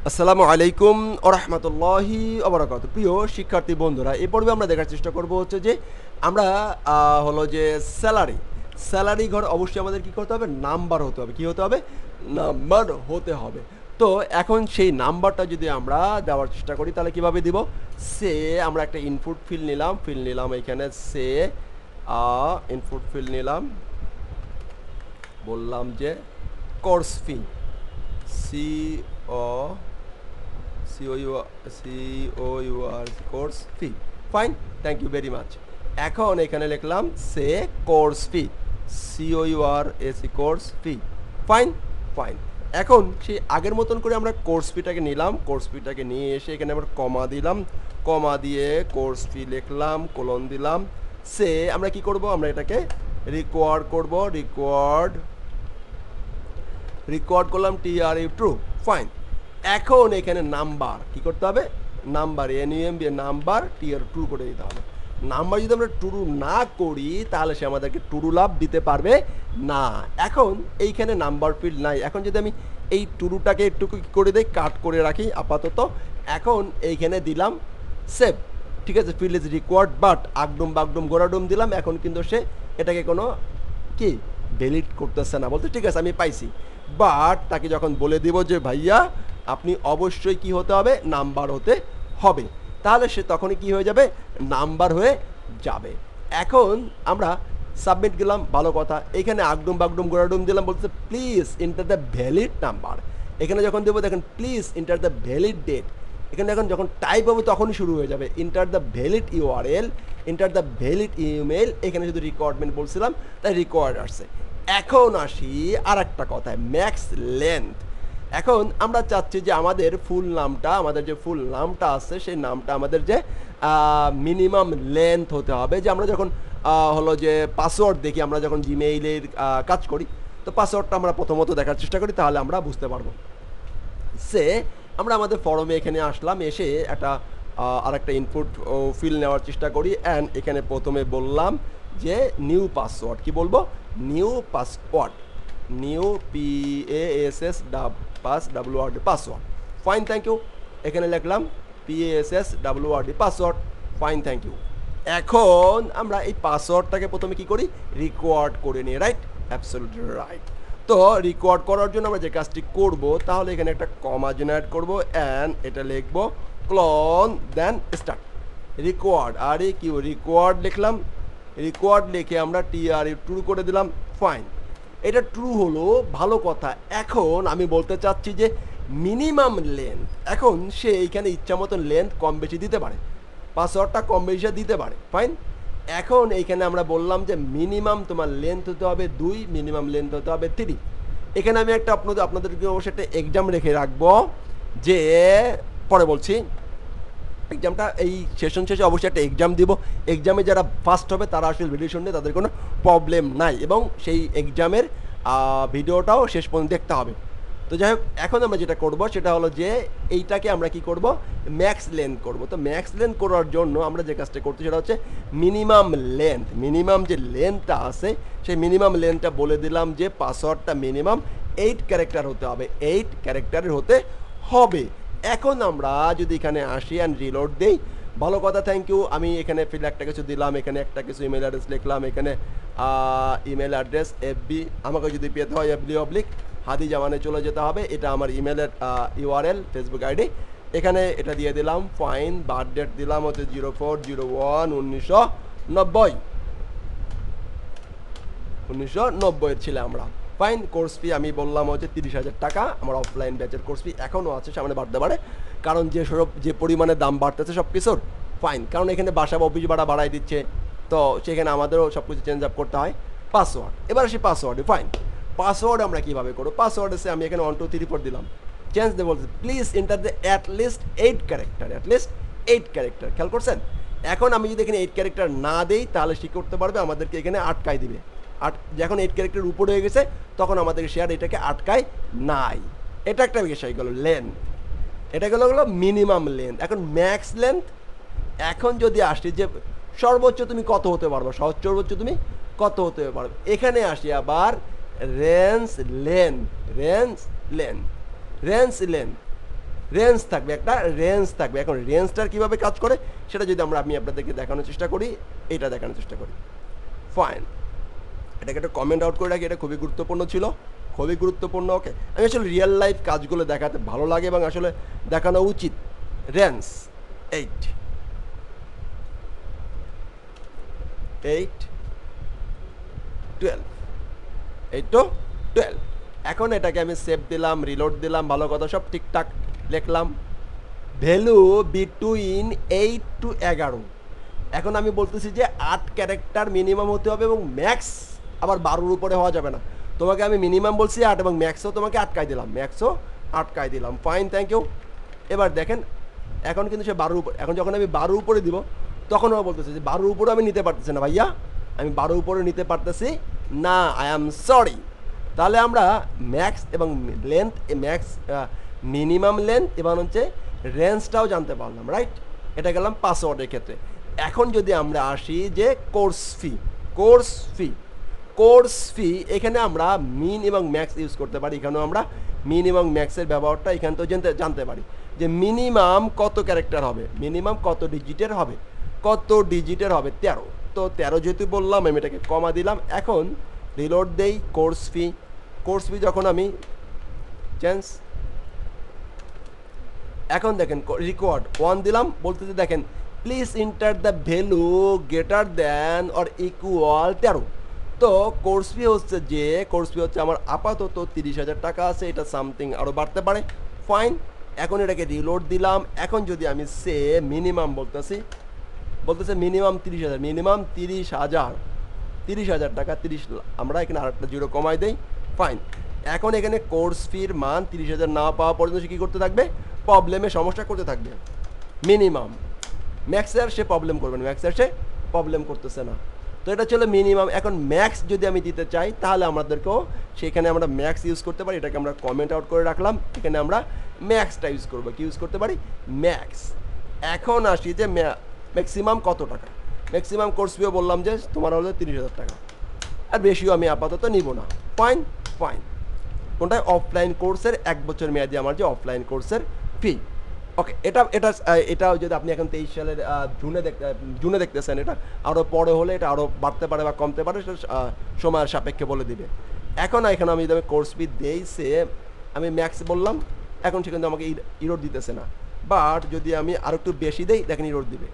আসসালামু আলাইকুম ওয়া রাহমাতুল্লাহি ওয়া বারাকাতুহু। প্রিয় শিক্ষার্থী বন্ধুরা, এই পর্বে আমরা দেখার চেষ্টা করব হচ্ছে যে আমরা হলো যে স্যালারি ঘর অবশ্যই আমাদের কি করতে হবে, নাম্বার হতে হবে। কি হতে হবে? নাম্বার হতে হবে। তো এখন সেই নাম্বারটা যদি আমরা দেওয়ার চেষ্টা করি তাহলে কিভাবে দিব? সে আমরা একটা ইনপুট ফিল্ড নিলাম এখানে, সে ইনপুট ফিল্ড নিলাম, বললাম যে course fee, C O COUR course fee. Fine, thank you very much. এখন এখানে লিখলাম সে course fee, COURS course fee. Fine fine. এখন সেই আগের মতন করে আমরা কোর্স ফিটাকে নিলাম, কোর্স ফিটাকে নিয়ে এসে এখানে আমরা কমা দিলাম, কমা দিয়ে কোর্স ফি লিখলাম, কোলন দিলাম। সে আমরা কি করব, আমরা এটাকে রিকোয়ার্ড করব, রিকোয়ার্ড করলাম TRU ট্রু। ফাইন। এখন এখানে নাম্বার কি করতে হবে, number NUMB number TR true করে দিতে হবে। নাম্বার যদি আমরা ট্রু না করি তাহলে সে আমাদেরকে ট্রু লাভ দিতে পারবে না। এখন এইখানে নাম্বার ফিল্ড নাই। এখন যদি আমি এই ট্রুটাকে একটু কি করে দিই, কাট করে রাখি আপাতত। এখন এইখানে দিলাম সেভ, ঠিক আছে, ফিল্ড ইজ রিকোয়ার্ড বাট আগডুম বাগডুম গোড়াডুম দিলাম। এখন কিন্তু সে এটাকে কোনো কি ডিলিট করতেছে না, বলতে ঠিক আছে আমি পাইছি। বাট তাকে যখন বলে দিব যে ভাইয়া আপনি অবশ্যই কি হতে হবে, নাম্বার হতে হবে, তাহলে সে তখনই কি হয়ে যাবে, নাম্বার হয়ে যাবে। এখন আমরা সাবমিট গেলাম, ভালো কথা। এখানে আগডুম বাগডুম গোড়াডুম দিলাম, বলতে please enter the valid number. এখানে যখন দেবো দেখেন please enter the valid date. এখানে এখন যখন টাইপ হবে তখনই শুরু হয়ে যাবে enter the valid URL, enter the valid email. এখানে যদি রিকোয়ারমেন্ট বলছিলাম তাই রিকোয়ার্ড আসছে। এখন আসি আর একটা কথায়, ম্যাক্স লেন্থ। এখন আমরা চাচ্ছি যে আমাদের ফুল নামটা, আমাদের যে ফুল নামটা আছে সেই নামটা আমাদের যে মিনিমাম লেন্থ হতে হবে। যে আমরা যখন হলো যে পাসওয়ার্ড দেখি, আমরা যখন জিমেইলের কাজ করি, তো পাসওয়ার্ডটা আমরা প্রথমত দেখার চেষ্টা করি, তাহলে আমরা বুঝতে পারবো। সে আমরা আমাদের ফর্মে এখানে আসলাম, এসে একটা আরেকটা ইনপুট ফিল নেওয়ার চেষ্টা করি। অ্যান্ড এখানে প্রথমে বললাম যে নিউ পাসওয়ার্ড। কি বলবো? New password, new PASSWORD password. Fine, thank you. এখানে লিখলাম PASSWORD password. Fine, thank you. এখন আমরা এই পাসওয়ার্ডটাকে প্রথমে কি করি, রিকোয়ার্ড করে নিই, রাইট? Absolutely right. তো রিকোয়ার্ড করার জন্য আমরা যে কাজটি করব, তাহলে এখানে একটা কমা জেনারেট করব অ্যান্ড এটা লিখব ক্লোন দেন স্টার্ট রিকোয়ার্ড, আর কিউ রিকোয়ার্ড লিখলাম। রিকোয়ার্ড লিখে আমরা TRU ট্রু করে দিলাম। ফাইন, এটা ট্রু হলো, ভালো কথা। এখন আমি বলতে চাচ্ছি যে মিনিমাম লেন্থ, এখন সে এইখানে ইচ্ছা মতন লেন্থ কম বেশি দিতে পারে, পাসওয়ার্ডটা কম বেশি দিতে পারে। ফাইন। এখন এইখানে আমরা বললাম যে মিনিমাম তোমার লেন্থ হতে হবে 2, মিনিমাম লেন্থ হতে হবে 3। এখানে আমি একটা আপনাদেরকে অবশ্যই একটা এক্সাম রেখে রাখবো, যে পরে বলছি এক্সামটা এই সেশন শেষে অবশ্যই একটা এক্সাম দিব। এক্সামে যারা ফার্স্ট হবে তারা আসলে ভিডিও শুনলে তাদের কোনো প্রবলেম নাই, এবং সেই এক্সামের ভিডিওটাও শেষ পর্যন্ত দেখতে হবে। তো যাই হোক, এখন আমরা যেটা করব সেটা হলো যে এইটাকে আমরা কি করব, ম্যাক্স লেন্থ করব। তো ম্যাক্স লেন্থ করার জন্য আমরা যে কাজটা করছি সেটা হচ্ছে মিনিমাম লেন্থ। মিনিমাম যে লেন্থটা আছে সেই মিনিমাম লেন্থটা বলে দিলাম যে পাসওয়ার্ডটা মিনিমাম 8 ক্যারেক্টার হতে হবে, 8 ক্যারেক্টারের হতে হবে। এখন আমরা যদি এখানে আসি অ্যান্ড রিলোড দেই, ভালো কথা, থ্যাংক ইউ। আমি এখানে ফিল একটা কিছু দিলাম, এখানে একটা কিছু ইমেল অ্যাড্রেস লিখলাম, এখানে ইমেল অ্যাড্রেস FB, আমাকে যদি পেতে হয় FB/ হাদি জামানে চলে যেতে হবে, এটা আমার ইমেলের URL, ফেসবুক ID। এখানে এটা দিয়ে দিলাম। ফাইন, বার্থ ডেট দিলাম হচ্ছে 04/01/1990 ছিল আমরা। ফাইন। কোর্স ফি আমি বললাম হচ্ছে 30,000 টাকা, আমার অফলাইন ব্যাচের কোর্স ফি এখনও আছে, সামনে বাড়তে পারে, কারণ যে পরিমাণে দাম বাড়তেছে সব কিছুর। ফাইন, কারণ এখানে বাসা বা অফিস ভাড়া বাড়াই দিচ্ছে, তো সেখানে আমাদেরও সব কিছু চেঞ্জ আপ করতে হয়। পাসওয়ার্ড, এবার আসি পাসওয়ার্ডে। ফাইন, পাসওয়ার্ড আমরা কীভাবে করবো? পাসওয়ার্ড এসে আমি এখানে 1 2 3 4 দিলাম, চেঞ্জ দিয়ে বলছে please enter the at least 8 character, at least 8 character. খেয়াল করছেন? এখন আমি যদি এখানে 8 ক্যারেক্টার না দিই তাহলে সে করতে পারবে, আমাদেরকে এখানে আটকাই দিবে। যখন 8 ক্যারেক্টার উপরে হয়ে গেছে তখন আমাদেরকে শেয়ার এটাকে আটকায় নাই। এটা একটা বিষয় গেল লেন্থ, এটা গেল মিনিমাম লেন্থ। এখন ম্যাক্স লেন্থ, এখন যদি আসি যে সর্বোচ্চ তুমি কত হতে পারবে, সর্বোচ্চ তুমি কত হতে পারবে, এখানে আসি আবার রেঞ্জ লেন্থ। রেঞ্জ থাকবে, একটা রেঞ্জ থাকবে। এখন রেঞ্জটার কীভাবে কাজ করে সেটা যদি আমি আপনাদেরকে দেখানোর চেষ্টা করি, এটা দেখানোর চেষ্টা করি। ফাইন, এটাকে একটা কমেন্ট আউট করে রাখি, এটা খুবই গুরুত্বপূর্ণ ছিল, খুবই গুরুত্বপূর্ণ। ওকে, আমি আসলে রিয়েল লাইফ কাজগুলো দেখাতে ভালো লাগে এবং আসলে দেখানো উচিত। Range 8 12 8 to 12। এখন এটাকে আমি সেভ দিলাম, রিলোড দিলাম, ভালো কথা, সব ঠিকঠাক লিখলাম। Value between 8 to 11। এখন আমি বলতেছি যে 8 ক্যারেক্টার মিনিমাম হতে হবে এবং ম্যাক্স আবার 12-র উপরে হওয়া যাবে না। তোমাকে আমি মিনিমাম বলছি 8 এবং ম্যাক্সও তোমাকে আটকাই দিলাম, ম্যাক্সও আটকাই দিলাম। Fine, thank you. এবার দেখেন এখন কিন্তু সে 12-র উপর, এখন যখন আমি 12-র উপরে দিব তখন ও বলতেছে যে 12-র উপরে আমি নিতে পারতেছি না ভাইয়া, আমি 12-র উপরে নিতে পারতেছি না, আই অ্যাম সরি। তাহলে আমরা ম্যাক্স এবং লেন্থ, ম্যাক্স মিনিমাম লেন্থ এবং হচ্ছে রেঞ্জটাও জানতে পারলাম, রাইট? এটা গেলাম পাসওয়ার্ডের ক্ষেত্রে। এখন যদি আমরা আসি যে কোর্স ফি, কোর্স ফি এখানে আমরা মিন এবং ম্যাক্স ইউজ করতে পারি। এখানেও আমরা মিন এবং ম্যাক্সের ব্যবহারটা এখান থেকে জানতে পারি যে মিনিমাম কত ক্যারেক্টার হবে, মিনিমাম কত ডিজিটের হবে, 13। তো 13 যেহেতু বললাম আমি এটাকে কমা দিলাম। এখন রিলোড দেই, কোর্স ফি যখন আমি চেঞ্জ, এখন দেখেন রিকোয়ার্ড 1 দিলাম, বলতেছে দেখেন please enter the value greater than or equal 13। তো কোর্স ফি হচ্ছে আমার আপাতত 30,000 টাকা আছে, এটা সামথিং আরও বাড়তে পারে। ফাইন, এখন এটাকে রিলোড দিলাম। এখন যদি আমি সে মিনিমাম বলতেছে মিনিমাম 30,000, মিনিমাম 30,000 টাকা, 30, আমরা এখানে আরেকটা জিরো কমাই দেই। ফাইন, এখন এখানে কোর্স ফির মান 30,000 না পাওয়া পর্যন্ত সে কী করতে থাকবে, প্রবলেমে সমস্যা করতে থাকবে। মিনিমাম, ম্যাক্সের সে প্রবলেম করবে না, ম্যাক্সের সে প্রবলেম করতেছে না। তো এটা ছিল মিনিমাম। এখন ম্যাক্স যদি আমি দিতে চাই তাহলে আমাদেরকেও সেখানে আমরা ম্যাক্স ইউজ করতে পারি। এটাকে আমরা কমেন্ট আউট করে রাখলাম, এখানে আমরা ম্যাক্সটা ইউজ করবো। কি ইউজ করতে পারি? ম্যাক্স। এখন আসি যে ম্যাক্সিমাম কত টাকা, ম্যাক্সিমাম কোর্স ফিও বললাম যে তোমার হলো 30,000 টাকা, আর বেশিও আমি আপাতত নিব না। ফাইন, কোনটা? অফলাইন কোর্সের 1 বছর মেয়াদি আমার যে অফলাইন কোর্সের ফি। ওকে, এটাও যদি আপনি এখন 23 সালের জুনে দেখতেছেন, এটা আরও পরে হলে এটা আরও বাড়তে পারে বা কমতে পারে, সেটা সময়ের সাপেক্ষে বলে দিবে। এখন এখানে আমি যদি কোর্স ফি দেই, সে আমি ম্যাক্স বললাম, এখন সে কিন্তু আমাকে ইরোড দিতেছে না। বাট যদি আমি আরও একটু বেশি দেই, দেখেন ইরোড দিবে।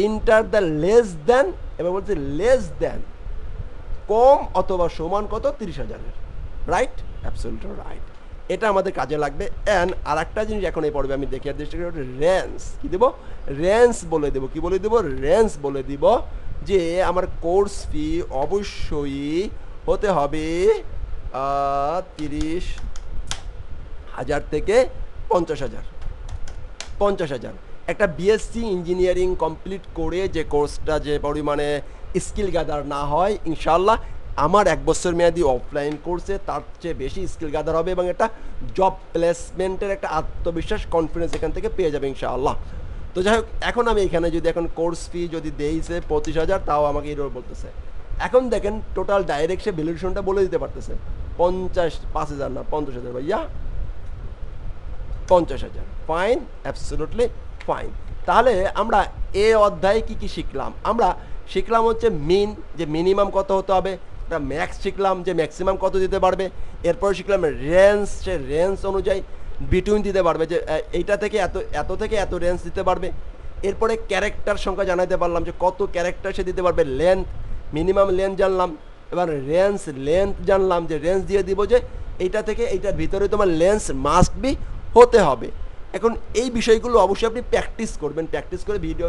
ইন্টার দ্য লেস দ্যান, এবার বলছে লেস দ্যান, কম অথবা সমান কত, 30,000-এর, রাইট? Absolutely right. এটা আমাদের কাজে লাগবে। অ্যান্ড আর একটা জিনিস এখন এই পর্বে আমি দেখি আর চেষ্টা করি, রেঞ্জ কী দেবো, রেঞ্জ বলে দেবো। কী বলে দেবো? রেঞ্জ বলে দিব যে আমার কোর্স ফি অবশ্যই হতে হবে 30,000 থেকে 50,000। একটা বিএসসি ইঞ্জিনিয়ারিং কমপ্লিট করে যে কোর্সটা যে পরিমাণে স্কিল গ্যাদার না হয়, ইনশাল্লাহ আমার 1 বছর মেয়াদি অফলাইন কোর্সে তার চেয়ে বেশি স্কিল গ্যাদার হবে এবং একটা জব প্লেসমেন্টের একটা আত্মবিশ্বাস, কনফিডেন্স এখান থেকে পেয়ে যাবে ইনশাআল্লাহ। তো যাই হোক, এখন আমি এখানে যদি এখন কোর্স ফি যদি দেইছে 25,000, তাও আমাকে এরকম বলতেছে। এখন দেখেন টোটাল ডাইরেক্ট সে ভ্যালুয়েশনটা বলে দিতে পারতেছে 5,000 না 50,000 ভাইয়া, 50,000। Fine, absolutely fine. তাহলে আমরা এ অধ্যায়ে কি শিখলাম? আমরা শিখলাম হচ্ছে মিন, যে মিনিমাম কত হতে হবে, একটা ম্যাক্স শিখলাম যে ম্যাক্সিমাম কত দিতে পারবে। এরপরে শিখলাম রেঞ্জ, সে রেঞ্জ অনুযায়ী বিটুইন দিতে পারবে যে এইটা থেকে এত থেকে এত রেঞ্জ দিতে পারবে। এরপরে ক্যারেক্টার সংখ্যা জানাতে পারলাম যে কত ক্যারেক্টার সে দিতে পারবে। লেন্থ, মিনিমাম লেন্থ জানলাম। এবার লেন্থ জানলাম যে রেঞ্জ দিয়ে দিব যে এইটা থেকে এইটার ভিতরে তোমার লেন্স মাস্ট বি হতে হবে। এখন এই বিষয়গুলো অবশ্যই আপনি প্র্যাকটিস করবেন, প্র্যাকটিস করে ভিডিও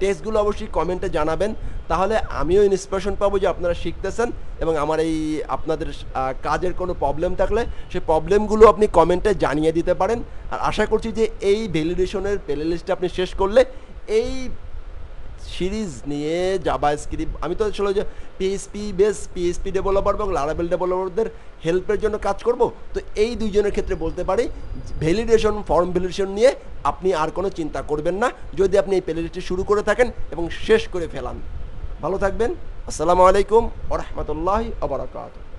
টেস্টগুলো অবশ্যই কমেন্টে জানাবেন, তাহলে আমিও ইন্সপিরেশন পাবো যে আপনারা শিখতেছেন এবং আমার এই আপনাদের কাজের কোনো প্রবলেম থাকলে সেই প্রবলেমগুলো আপনি কমেন্টে জানিয়ে দিতে পারেন। আর আশা করছি যে এই ভ্যালিডেশনের প্লে লিস্টটা আপনি শেষ করলে এই সিরিজ নিয়ে জাভাস্ক্রিপ্ট, আমি তো আসলে যে পিএইচপি ডেভেলপার এবং লারাভেল ডেভেলপারদের হেল্পের জন্য কাজ করব, তো এই দুইজনের ক্ষেত্রে বলতে পারি ফর্ম ভ্যালিডেশন নিয়ে আপনি আর কোনো চিন্তা করবেন না যদি আপনি এই প্লেলিস্টটি শুরু করে থাকেন এবং শেষ করে ফেলান। ভালো থাকবেন। আসসালামু আলাইকুম ওয়া রাহমাতুল্লাহি ওয়া বারাকাতুহু।